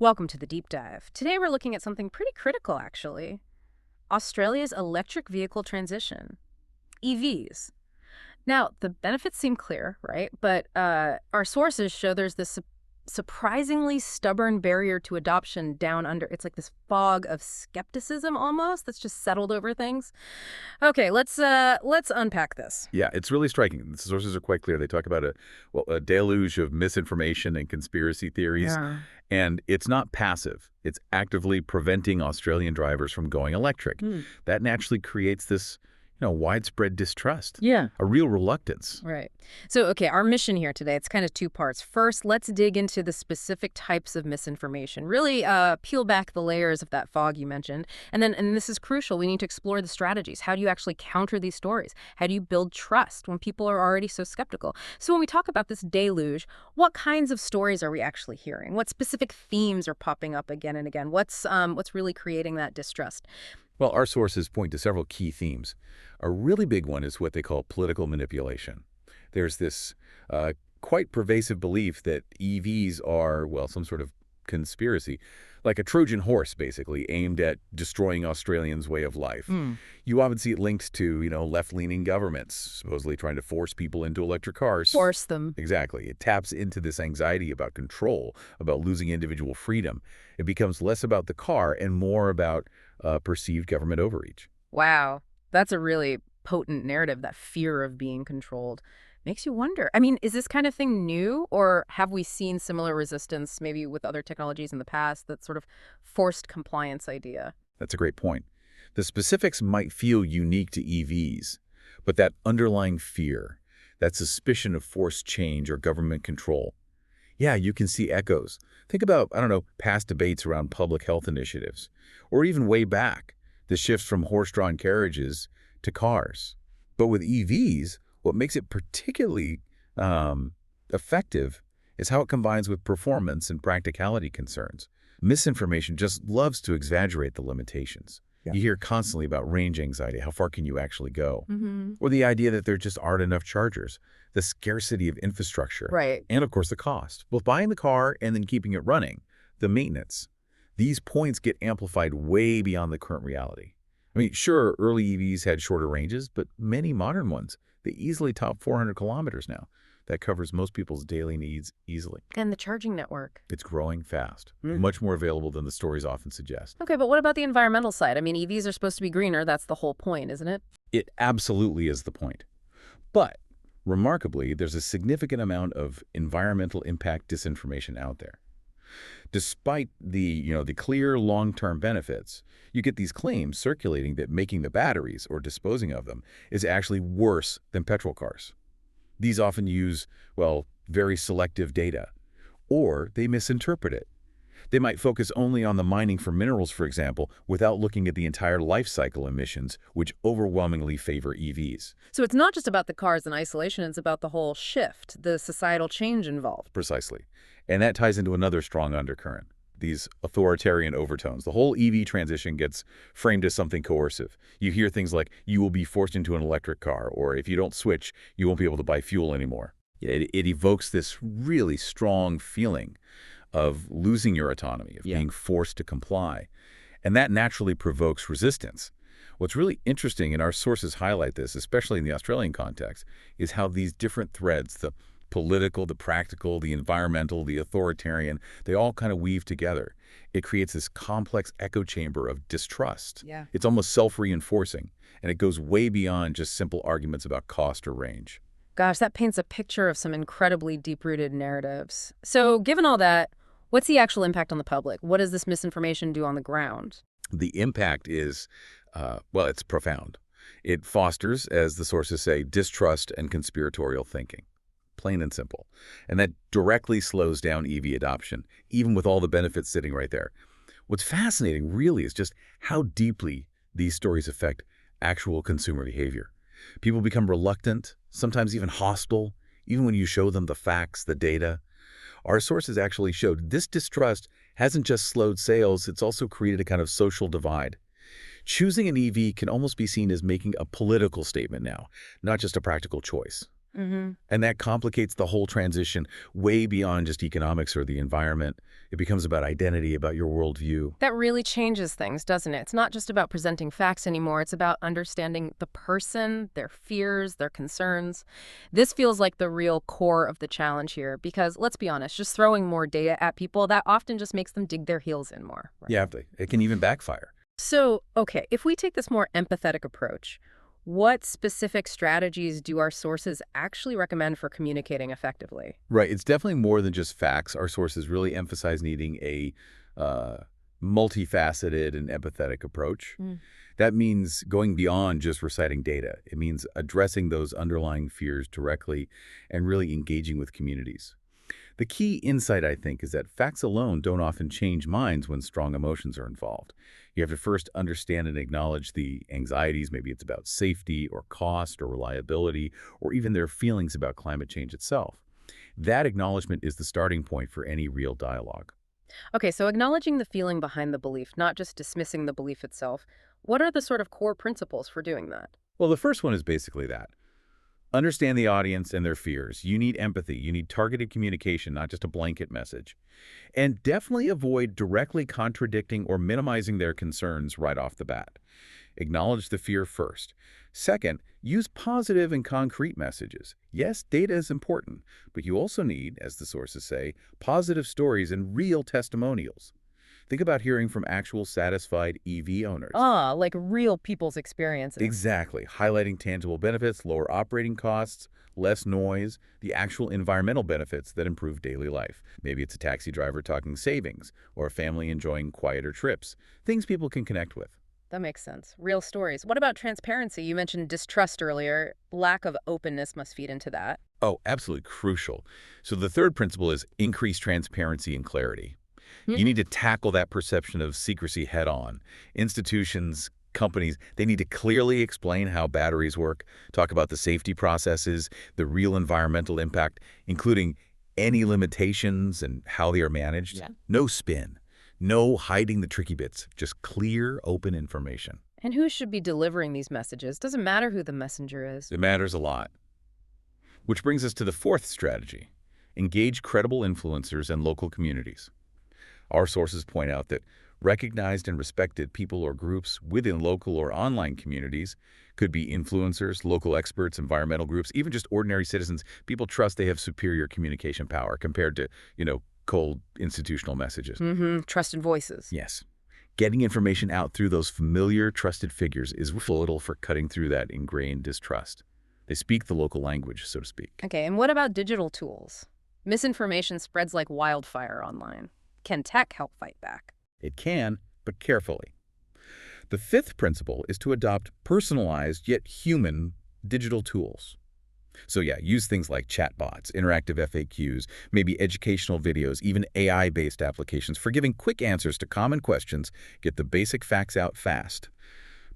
Welcome to the deep dive. Today we're looking at something pretty critical, actually. Australia's electric vehicle transition, EVs. Now, the benefits seem clear, right? But our sources show there's this surprisingly stubborn barrier to adoption down under. It's like this fog of skepticism almost that's just settled over things. Okay, let's unpack this. Yeah, it's really striking. The sources are quite clear. They talk about a deluge of misinformation and conspiracy theories. Yeah. And it's not passive. It's actively preventing Australian drivers from going electric. That naturally creates this, widespread distrust. Yeah. A real reluctance. Right. So, okay, our mission here today, it's kind of two parts. First, let's dig into the specific types of misinformation, really peel back the layers of that fog you mentioned. And this is crucial, we need to explore the strategies. How do you actually counter these stories? How do you build trust when people are already so skeptical? So when we talk about this deluge, what kinds of stories are we actually hearing? What specific themes are popping up again and again? What's really creating that distrust? Well, our sources point to several key themes. A really big one is what they call political manipulation. There's this quite pervasive belief that EVs are, well, some sort of conspiracy, like a Trojan horse, basically, aimed at destroying Australians' way of life. You often see it linked to, left-leaning governments, supposedly trying to force people into electric cars. Force them. Exactly. It taps into this anxiety about control, about losing individual freedom. It becomes less about the car and more about perceived government overreach. Wow. That's a really potent narrative, that fear of being controlled. Makes you wonder. I mean, is this kind of thing new, or have we seen similar resistance maybe with other technologies in the past, that sort of forced compliance idea? That's a great point. The specifics might feel unique to EVs, but that underlying fear, that suspicion of forced change or government control, yeah, you can see echoes. Think about, past debates around public health initiatives, or even way back, the shifts from horse-drawn carriages to cars. But with EVs, what makes it particularly effective is how it combines with performance and practicality concerns. Misinformation just loves to exaggerate the limitations. Yeah. You hear constantly about range anxiety, how far can you actually go? Or the idea that there just aren't enough chargers, the scarcity of infrastructure. Right. And of course the cost. Both buying the car and then keeping it running, the maintenance. These points get amplified way beyond the current reality. I mean, sure, early EVs had shorter ranges, but many modern ones, they easily top 400 kilometers now. That covers most people's daily needs easily. And the charging network. It's growing fast, much more available than the stories often suggest. Okay, but what about the environmental side? I mean, EVs are supposed to be greener. That's the whole point, isn't it? It absolutely is the point. But remarkably, there's a significant amount of environmental impact disinformation out there. Despite the clear long-term benefits, you get these claims circulating that making the batteries or disposing of them is actually worse than petrol cars. These often use, very selective data, or they misinterpret it. They might focus only on the mining for minerals, for example, without looking at the entire life cycle emissions, which overwhelmingly favor EVs. So it's not just about the cars in isolation, it's about the whole shift, the societal change involved. Precisely. And that ties into another strong undercurrent, these authoritarian overtones. The whole EV transition gets framed as something coercive. You hear things like, you will be forced into an electric car, or if you don't switch, you won't be able to buy fuel anymore. It evokes this really strong feeling of losing your autonomy, of being forced to comply. And that naturally provokes resistance. What's really interesting, and our sources highlight this, especially in the Australian context, is how these different threads, the political, the practical, the environmental, the authoritarian, they all kind of weave together. It creates this complex echo chamber of distrust. Yeah. It's almost self-reinforcing, and it goes way beyond just simple arguments about cost or range. Gosh, that paints a picture of some incredibly deep-rooted narratives. So given all that, what's the actual impact on the public? What does this misinformation do on the ground? The impact is, it's profound. It fosters, as the sources say, distrust and conspiratorial thinking. Plain and simple. And that directly slows down EV adoption, even with all the benefits sitting right there. What's fascinating, really, is just how deeply these stories affect actual consumer behavior. People become reluctant, sometimes even hostile, even when you show them the facts, the data. Our sources actually showed this distrust hasn't just slowed sales, it's also created a kind of social divide. Choosing an EV can almost be seen as making a political statement now, not just a practical choice. Hmm. And that complicates the whole transition way beyond just economics or the environment. It becomes about identity, about your worldview. That really changes things, doesn't it? It's not just about presenting facts anymore. It's about understanding the person, their fears, their concerns. This feels like the real core of the challenge here because, let's be honest, just throwing more data at people, that often just makes them dig their heels in more. Right? Yeah, it can even backfire. So, okay, if we take this more empathetic approach, what specific strategies do our sources actually recommend for communicating effectively? Right. It's definitely more than just facts. Our sources really emphasize needing a uh, multifaceted and empathetic approach. Mm. That means going beyond just reciting data. It means addressing those underlying fears directly and really engaging with communities. The key insight, I think, is that facts alone don't often change minds when strong emotions are involved. You have to first understand and acknowledge the anxieties. Maybe it's about safety or cost or reliability or even their feelings about climate change itself. That acknowledgement is the starting point for any real dialogue. Okay, so acknowledging the feeling behind the belief, not just dismissing the belief itself. What are the sort of core principles for doing that? Well, the first one is basically that. Understand the audience and their fears. You need empathy. You need targeted communication, not just a blanket message. And definitely avoid directly contradicting or minimizing their concerns right off the bat. Acknowledge the fear first. Second, use positive and concrete messages. Yes, data is important, but you also need, as the sources say, positive stories and real testimonials. Think about hearing from actual satisfied EV owners. Ah, like real people's experiences. Exactly. Highlighting tangible benefits, lower operating costs, less noise, the actual environmental benefits that improve daily life. Maybe it's a taxi driver talking savings or a family enjoying quieter trips. Things people can connect with. That makes sense. Real stories. What about transparency? You mentioned distrust earlier. Lack of openness must feed into that. Oh, absolutely crucial. So the third principle is increase transparency and clarity. Hmm. You need to tackle that perception of secrecy head on. Institutions, companies, they need to clearly explain how batteries work, talk about the safety processes, the real environmental impact, including any limitations and how they are managed. Yeah. No spin, no hiding the tricky bits, just clear, open information. And who should be delivering these messages? Doesn't matter who the messenger is. It matters a lot. Which brings us to the fourth strategy. Engage credible influencers and local communities. Our sources point out that recognized and respected people or groups within local or online communities could be influencers, local experts, environmental groups, even just ordinary citizens. People trust they have superior communication power compared to, cold institutional messages. Trusted voices. Yes. Getting information out through those familiar, trusted figures is vital for cutting through that ingrained distrust. They speak the local language, so to speak. Okay, and what about digital tools? Misinformation spreads like wildfire online. Can tech help fight back? It can, but carefully. The fifth principle is to adopt personalized yet human digital tools. So yeah, use things like chatbots, interactive FAQs, maybe educational videos, even AI-based applications for giving quick answers to common questions, get the basic facts out fast.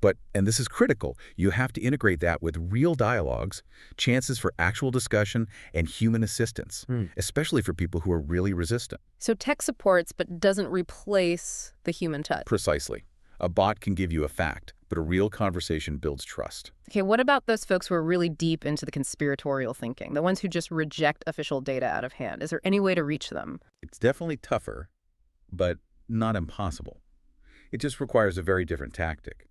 But, and this is critical, you have to integrate that with real dialogues, chances for actual discussion, and human assistance, especially for people who are really resistant. So tech supports but doesn't replace the human touch. Precisely. A bot can give you a fact, but a real conversation builds trust. Okay, what about those folks who are really deep into the conspiratorial thinking, the ones who just reject official data out of hand? Is there any way to reach them? It's definitely tougher, but not impossible. It just requires a very different tactic.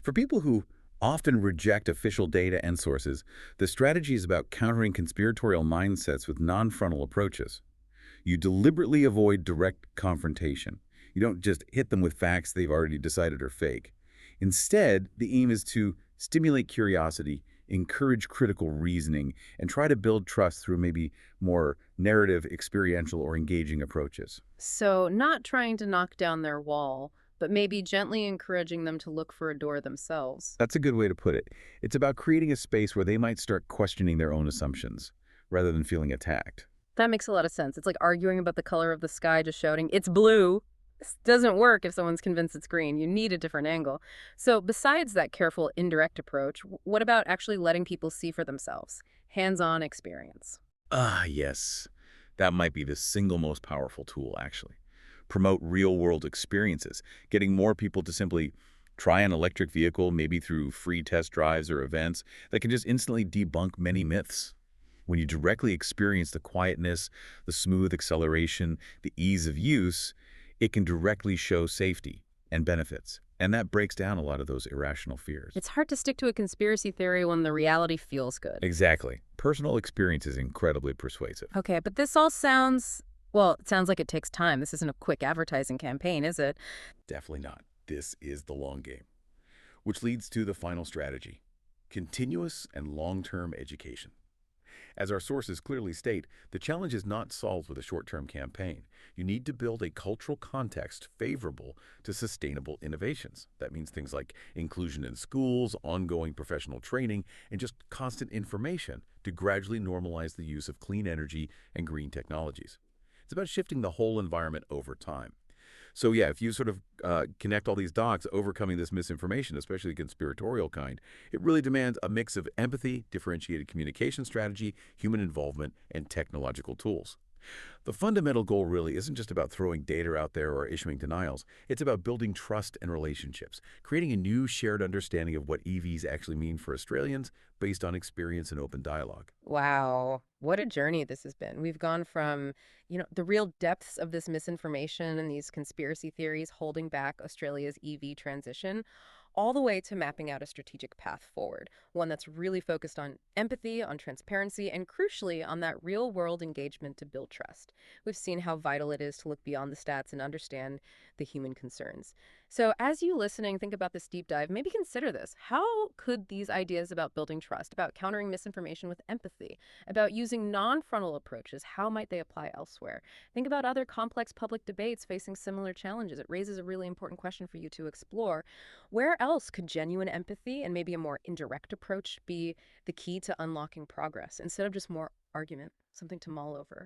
For people who often reject official data and sources, the strategy is about countering conspiratorial mindsets with non-frontal approaches. You deliberately avoid direct confrontation. You don't just hit them with facts they've already decided are fake. Instead, the aim is to stimulate curiosity, encourage critical reasoning, and try to build trust through maybe more narrative, experiential, or engaging approaches. So not trying to knock down their wall, but maybe gently encouraging them to look for a door themselves. That's a good way to put it. It's about creating a space where they might start questioning their own assumptions, rather than feeling attacked. That makes a lot of sense. It's like arguing about the color of the sky, just shouting, "It's blue." This doesn't work if someone's convinced it's green. You need a different angle. So besides that careful, indirect approach, what about actually letting people see for themselves? Hands-on experience. Ah, yes. That might be the single most powerful tool, actually. Promote real-world experiences, getting more people to simply try an electric vehicle, maybe through free test drives or events that can just instantly debunk many myths. When you directly experience the quietness, the smooth acceleration, the ease of use, it can directly show safety and benefits. And that breaks down a lot of those irrational fears. It's hard to stick to a conspiracy theory when the reality feels good. Exactly. Personal experience is incredibly persuasive. Okay, but this all sounds, well, it sounds like it takes time. This isn't a quick advertising campaign, is it? Definitely not. This is the long game. Which leads to the final strategy: continuous and long-term education. As our sources clearly state, the challenge is not solved with a short-term campaign. You need to build a cultural context favorable to sustainable innovations. That means things like inclusion in schools, ongoing professional training, and just constant information to gradually normalize the use of clean energy and green technologies. It's about shifting the whole environment over time. So yeah, if you sort of connect all these dots, overcoming this misinformation, especially the conspiratorial kind, it really demands a mix of empathy, differentiated communication strategy, human involvement, and technological tools. The fundamental goal really isn't just about throwing data out there or issuing denials. It's about building trust and relationships, creating a new shared understanding of what EVs actually mean for Australians based on experience and open dialogue. Wow, what a journey this has been. We've gone from, the real depths of this misinformation and these conspiracy theories holding back Australia's EV transition, all the way to mapping out a strategic path forward, one that's really focused on empathy, on transparency, and crucially, on that real-world engagement to build trust. We've seen how vital it is to look beyond the stats and understand the human concerns. So as you listening, think about this deep dive, maybe consider this. How could these ideas about building trust, about countering misinformation with empathy, about using non-frontal approaches, how might they apply elsewhere? Think about other complex public debates facing similar challenges. It raises a really important question for you to explore. Where else could genuine empathy and maybe a more indirect approach be the key to unlocking progress instead of just more argument, something to mull over?